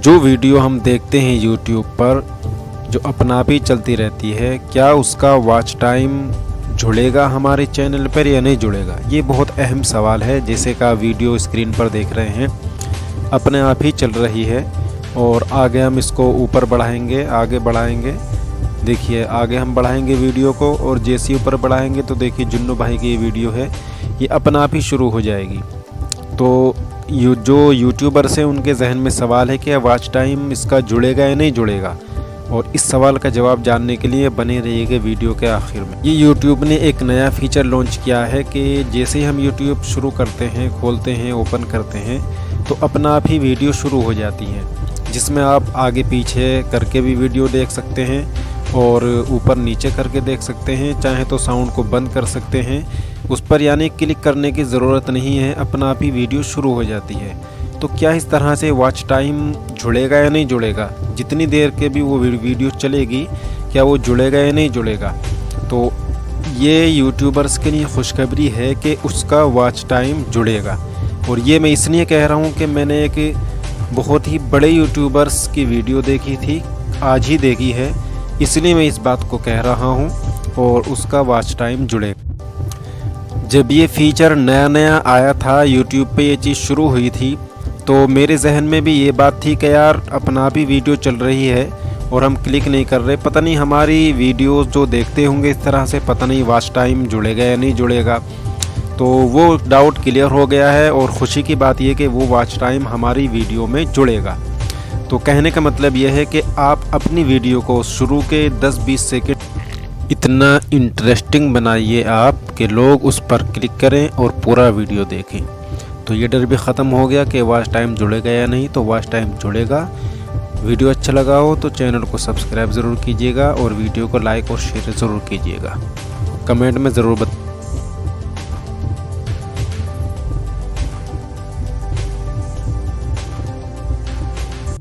जो वीडियो हम देखते हैं यूट्यूब पर जो अपना आप ही चलती रहती है, क्या उसका वॉच टाइम जुड़ेगा हमारे चैनल पर या नहीं जुड़ेगा? ये बहुत अहम सवाल है। जैसे का वीडियो स्क्रीन पर देख रहे हैं, अपने आप ही चल रही है और आगे हम इसको ऊपर बढ़ाएंगे, आगे बढ़ाएंगे। देखिए आगे हम बढ़ाएंगे वीडियो को और जैसे ही ऊपर बढ़ाएंगे तो देखिए जुन्नू भाई की ये वीडियो है, ये अपना आप ही शुरू हो जाएगी। तो जो यूट्यूबर्स हैं उनके जहन में सवाल है कि वॉच टाइम इसका जुड़ेगा या नहीं जुड़ेगा, और इस सवाल का जवाब जानने के लिए बने रहिएगा वीडियो के आखिर में। ये यूट्यूब ने एक नया फीचर लॉन्च किया है कि जैसे ही हम यूट्यूब शुरू करते हैं, खोलते हैं, ओपन करते हैं, तो अपना आप ही वीडियो शुरू हो जाती है, जिसमें आप आगे पीछे करके भी वीडियो देख सकते हैं और ऊपर नीचे करके देख सकते हैं। चाहे तो साउंड को बंद कर सकते हैं, उस पर यानी क्लिक करने की ज़रूरत नहीं है, अपना आप ही वीडियो शुरू हो जाती है। तो क्या इस तरह से वॉच टाइम जुड़ेगा या नहीं जुड़ेगा? जितनी देर के भी वो वीडियो चलेगी, क्या वो जुड़ेगा या नहीं जुड़ेगा? तो ये यूट्यूबर्स के लिए खुशखबरी है कि उसका वॉच टाइम जुड़ेगा। और ये मैं इसलिए कह रहा हूँ कि मैंने एक बहुत ही बड़े यूट्यूबर्स की वीडियो देखी थी, आज ही देखी है, इसलिए मैं इस बात को कह रहा हूँ। और उसका वॉच टाइम जुड़ेगा। जब ये फीचर नया नया आया था, यूट्यूब पे ये चीज़ शुरू हुई थी, तो मेरे जहन में भी ये बात थी कि यार अपना भी वीडियो चल रही है और हम क्लिक नहीं कर रहे, पता नहीं हमारी वीडियोस जो देखते होंगे इस तरह से, पता नहीं वॉच टाइम जुड़ेगा या नहीं जुड़ेगा। तो वो डाउट क्लियर हो गया है और ख़ुशी की बात यह कि वो वॉच टाइम हमारी वीडियो में जुड़ेगा। तो कहने का मतलब यह है कि आप अपनी वीडियो को शुरू के 10-20 सेकंड इतना इंटरेस्टिंग बनाइए आप कि लोग उस पर क्लिक करें और पूरा वीडियो देखें। तो ये डर भी ख़त्म हो गया कि वॉच टाइम जुड़ेगा या नहीं। तो वॉच टाइम जुड़ेगा। वीडियो अच्छा लगा हो तो चैनल को सब्सक्राइब ज़रूर कीजिएगा और वीडियो को लाइक और शेयर ज़रूर कीजिएगा। कमेंट में ज़रूर बताइए।